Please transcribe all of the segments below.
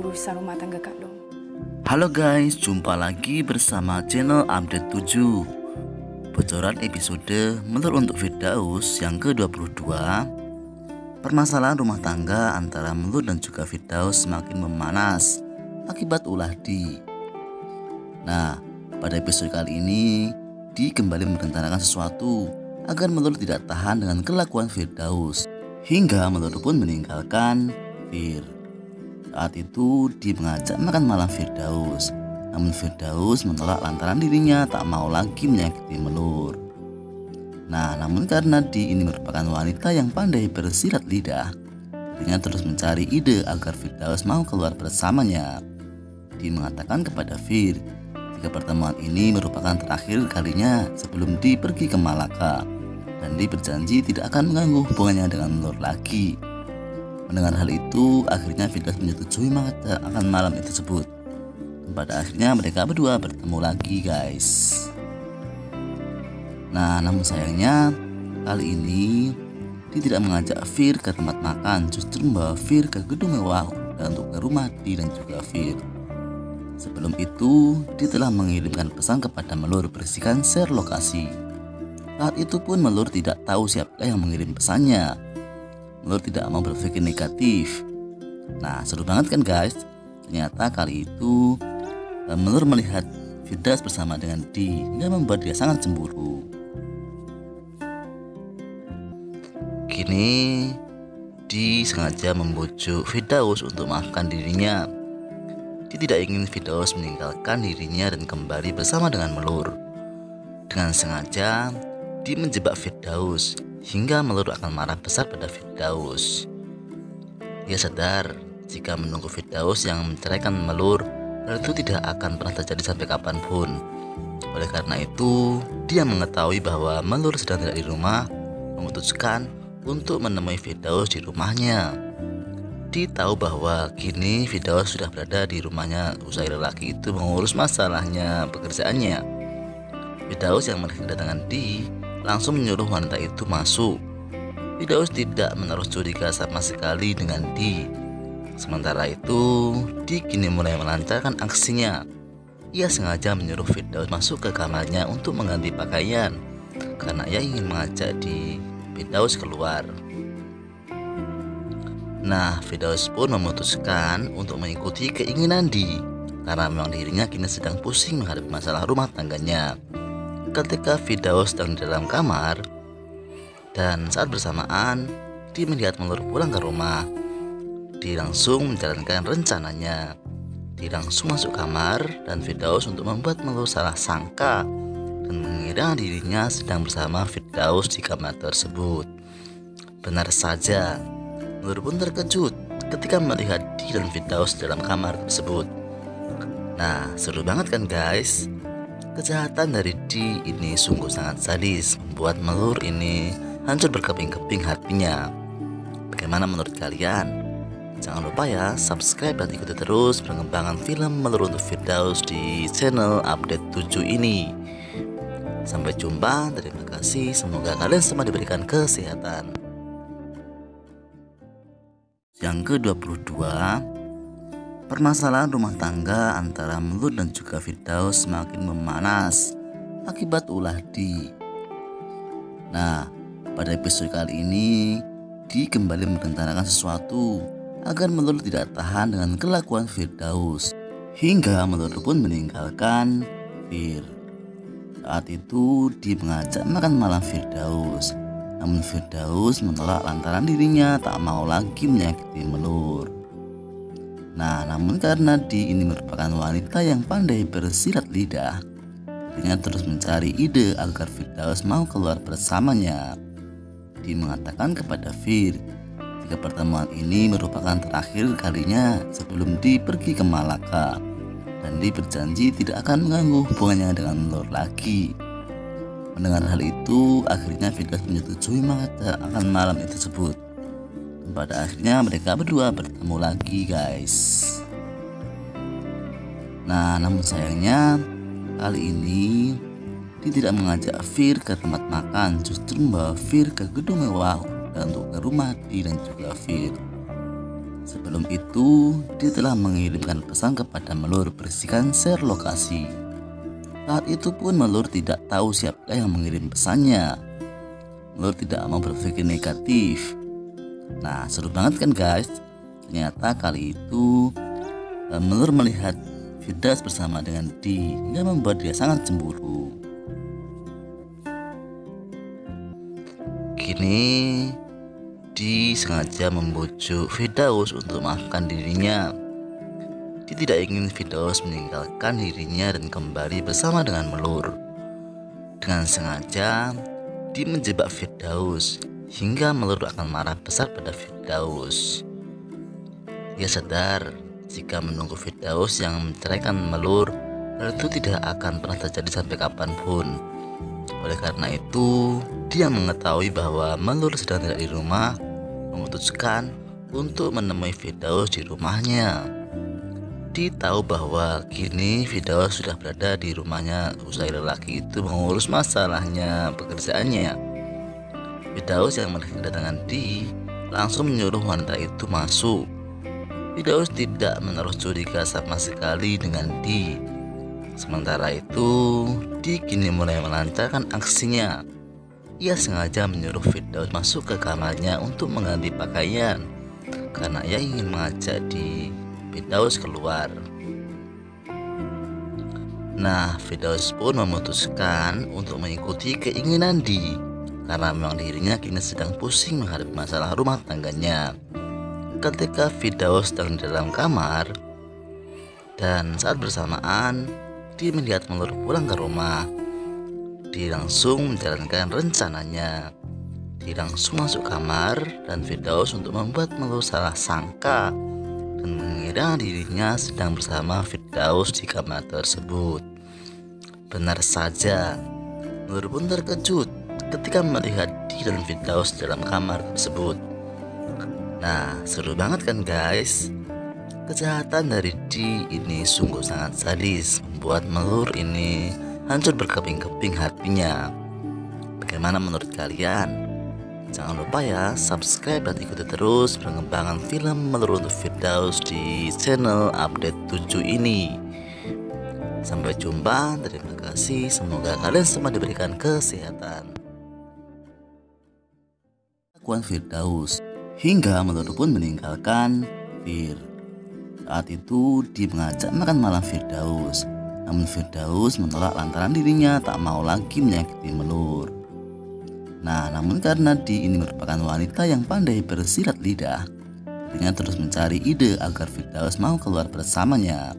urusan rumah tangga Kak Long. Halo guys, jumpa lagi bersama channel Update 7. Bocoran episode Melur untuk Firdaus yang ke-22. Permasalahan rumah tangga antara Melur dan juga Firdaus semakin memanas akibat ulah Di. Nah, pada episode kali ini Di kembali merencanakan sesuatu agar Melur tidak tahan dengan kelakuan Firdaus, hingga Melur pun meninggalkan Fir. Saat itu Di mengajak makan malam Firdaus, namun Firdaus menolak lantaran dirinya tak mau lagi menyakiti Melur. Nah, namun karena Di ini merupakan wanita yang pandai bersilat lidah, dirinya terus mencari ide agar Firdaus mau keluar bersamanya. Di mengatakan kepada Fir jika pertemuan ini merupakan terakhir kalinya sebelum Di pergi ke Malaka, dan Di berjanji tidak akan mengganggu hubungannya dengan Melur lagi. Mendengar hal itu, akhirnya Firdaus menyetujui akan malam tersebut. Dan pada akhirnya mereka berdua bertemu lagi guys. Nah, namun sayangnya kali ini Di tidak mengajak Fir ke tempat makan, justru membawa Fir ke gedung mewah dan untuk ke rumah Di dan juga Fir. Sebelum itu, Di telah mengirimkan pesan kepada Melur berisikan share lokasi. Saat itu pun Melur tidak tahu siapa yang mengirim pesannya. Melur tidak mau berpikir negatif. Nah, seru banget kan guys. Ternyata kali itu Melur melihat Firdaus bersama dengan Di, hingga membuat dia sangat cemburu. Kini Di sengaja membujuk Firdaus untuk maafkan dirinya. Di tidak ingin Firdaus meninggalkan dirinya dan kembali bersama dengan Melur. Dengan sengaja Di menjebak Firdaus, hingga Melur akan marah besar pada Firdaus. Dia sadar jika menunggu Firdaus yang menceraikan Melur, hal itu tidak akan pernah terjadi sampai kapanpun. Oleh karena itu, dia mengetahui bahwa Melur sedang tidak di rumah, memutuskan untuk menemui Firdaus di rumahnya. Dia tahu bahwa kini Firdaus sudah berada di rumahnya usai lelaki itu mengurus masalahnya pekerjaannya. Firdaus yang melihat kedatangan Di langsung menyuruh wanita itu masuk. Firdaus tidak menaruh curiga sama sekali dengan Di. Sementara itu, Di kini mulai melancarkan aksinya. Ia sengaja menyuruh Firdaus masuk ke kamarnya untuk mengganti pakaian, karena ia ingin mengajak Firdaus keluar. Nah, Firdaus pun memutuskan untuk mengikuti keinginan Di, karena memang dirinya kini sedang pusing menghadapi masalah rumah tangganya. Ketika Firdaus sedang di dalam kamar, dan saat bersamaan Di melihat Melur pulang ke rumah, Di langsung menjalankan rencananya. Di langsung masuk kamar dan Firdaus untuk membuat Melur salah sangka dan mengira dirinya sedang bersama Firdaus di kamar tersebut. Benar saja, Melur pun terkejut ketika melihat Di dan Firdaus dalam kamar tersebut. Nah, seru banget kan guys? Kejahatan dari Di ini sungguh sangat sadis, membuat Melur ini hancur berkeping-keping hatinya. Bagaimana menurut kalian? Jangan lupa ya, subscribe dan ikuti terus perkembangan film Melur untuk Firdaus di channel Update 7 ini. Sampai jumpa, terima kasih, semoga kalian semua diberikan kesehatan. Yang ke-22, permasalahan rumah tangga antara Melur dan juga Firdaus semakin memanas akibat ulah Di. Nah, pada episode kali ini Di kembali merencanakan sesuatu agar Melur tidak tahan dengan kelakuan Firdaus, hingga Melur pun meninggalkan Fir. Saat itu Di mengajak makan malam Firdaus, namun Firdaus menolak lantaran dirinya tak mau lagi menyakiti Melur. Nah, namun karena Di ini merupakan wanita yang pandai bersilat lidah, dirinya terus mencari ide agar Firdaus mau keluar bersamanya. Di mengatakan kepada Fir jika pertemuan ini merupakan terakhir kalinya sebelum Di pergi ke Malaka, dan Di berjanji tidak akan mengganggu hubungannya dengan Melur lagi. Mendengar hal itu, akhirnya Firdaus menyetujui akan malam tersebut. Pada akhirnya mereka berdua bertemu lagi guys. Nah, namun sayangnya kali ini Di tidak mengajak Fir ke tempat makan, justru membawa Fir ke gedung mewah dan untuk ke rumah Di dan juga Fir. Sebelum itu, dia telah mengirimkan pesan kepada Melur berisikan share lokasi. Saat itu pun Melur tidak tahu siapa yang mengirim pesannya. Melur tidak mau berpikir negatif. Nah, seru banget kan guys? Ternyata kali itu Melur melihat Firdaus bersama dengan Di hingga membuat dia sangat cemburu. Kini Di sengaja membujuk Firdaus untuk memaafkan dirinya. Dia tidak ingin Firdaus meninggalkan dirinya dan kembali bersama dengan Melur. Dengan sengaja Di menjebak Firdaus hingga Melur akan marah besar pada Firdaus. Dia sadar jika menunggu Firdaus yang menceraikan Melur, hal itu tidak akan pernah terjadi sampai kapanpun. Oleh karena itu, dia mengetahui bahwa Melur sedang tidak di rumah, memutuskan untuk menemui Firdaus di rumahnya. Dia tahu bahwa kini Firdaus sudah berada di rumahnya usai lelaki itu mengurus masalahnya pekerjaannya. Firdaus yang melihat kedatangan Di langsung menyuruh wanita itu masuk. Firdaus tidak menaruh curiga sama sekali dengan Di. Sementara itu, Di kini mulai melancarkan aksinya. Ia sengaja menyuruh Firdaus masuk ke kamarnya untuk mengganti pakaian karena ia ingin mengajak Firdaus keluar. Nah, Firdaus pun memutuskan untuk mengikuti keinginan Di karena memang dirinya kini sedang pusing menghadapi masalah rumah tangganya. Ketika Firdaus sedang di dalam kamar dan saat bersamaan Di melihat Melur pulang ke rumah, Di langsung menjalankan rencananya. Di langsung masuk kamar dan Firdaus untuk membuat Melur salah sangka dan mengira dirinya sedang bersama Firdaus di kamar tersebut. Benar saja, Melur pun terkejut ketika melihat Di dan Firdaus dalam kamar tersebut. Nah, seru banget kan guys? Kejahatan dari Di ini sungguh sangat sadis, membuat Melur ini hancur berkeping-keping hatinya. Bagaimana menurut kalian? Jangan lupa ya, subscribe dan ikuti terus perkembangan film Melur untuk Firdaus di channel update 7 ini. Sampai jumpa, terima kasih, semoga kalian semua diberikan kesehatan. Kelakuan Firdaus hingga Melur pun meninggalkan Fir. Saat itu Di mengajak makan malam Firdaus. Namun Firdaus menolak lantaran dirinya tak mau lagi menyakiti Melur. Nah, namun karena Di ini merupakan wanita yang pandai bersilat lidah, dirinya terus mencari ide agar Firdaus mau keluar bersamanya.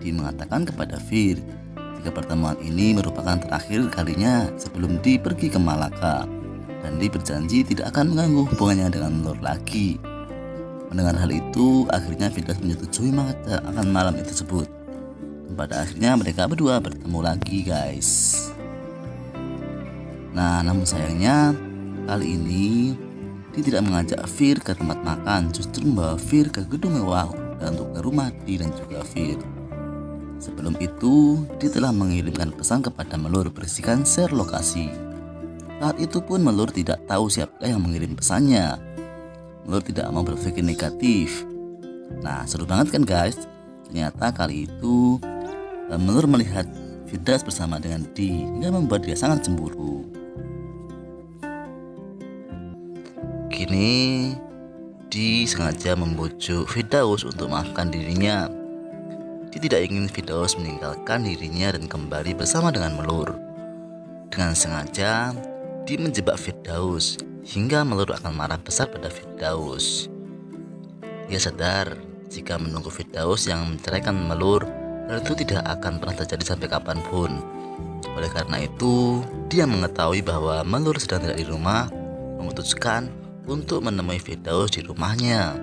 Di mengatakan kepada Fir jika pertemuan ini merupakan terakhir kalinya sebelum Di pergi ke Malaka, dan Di berjanji tidak akan mengganggu hubungannya dengan Melur lagi. Mendengar hal itu, akhirnya Firdaus menyetujui makan malam itu tersebut. Pada akhirnya mereka berdua bertemu lagi guys. Nah, namun sayangnya kali ini Di tidak mengajak Fir ke tempat makan, justru membawa Fir ke gedung mewah dan untuk ke rumah Di dan juga Fir. Sebelum itu, Di telah mengirimkan pesan kepada Melur berisikan share lokasi. Saat itu pun Melur tidak tahu siapa yang mengirim pesannya. Melur tidak mau berpikir negatif. Nah, seru banget kan guys? Ternyata kali itu Melur melihat Firdaus bersama dengan Di hingga membuat dia sangat cemburu. Kini Di sengaja membujuk Firdaus untuk memaafkan dirinya. Dia tidak ingin Firdaus meninggalkan dirinya dan kembali bersama dengan Melur. Dengan sengaja Di menjebak Firdaus hingga Melur akan marah besar pada Firdaus. Dia sadar jika menunggu Firdaus yang menceraikan Melur, hal itu tidak akan pernah terjadi sampai kapanpun. Oleh karena itu, dia mengetahui bahwa Melur sedang tidak di rumah, memutuskan untuk menemui Firdaus di rumahnya.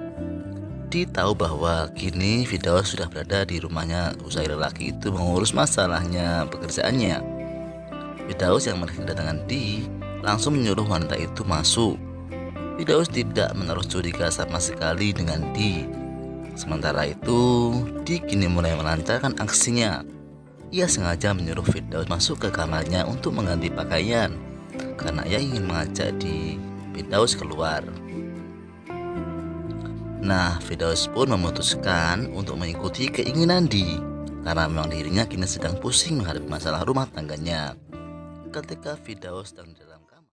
Dia tahu bahwa kini Firdaus sudah berada di rumahnya usai lelaki itu mengurus masalahnya pekerjaannya. Firdaus yang melihat kedatangan Di langsung menyuruh wanita itu masuk. Firdaus tidak menaruh curiga sama sekali dengan Di. Sementara itu, Di kini mulai melancarkan aksinya. Ia sengaja menyuruh Firdaus masuk ke kamarnya untuk mengganti pakaian karena ia ingin mengajak Firdaus keluar. Nah, Firdaus pun memutuskan untuk mengikuti keinginan Di, karena memang dirinya kini sedang pusing menghadapi masalah rumah tangganya. Ketika Firdaus sedang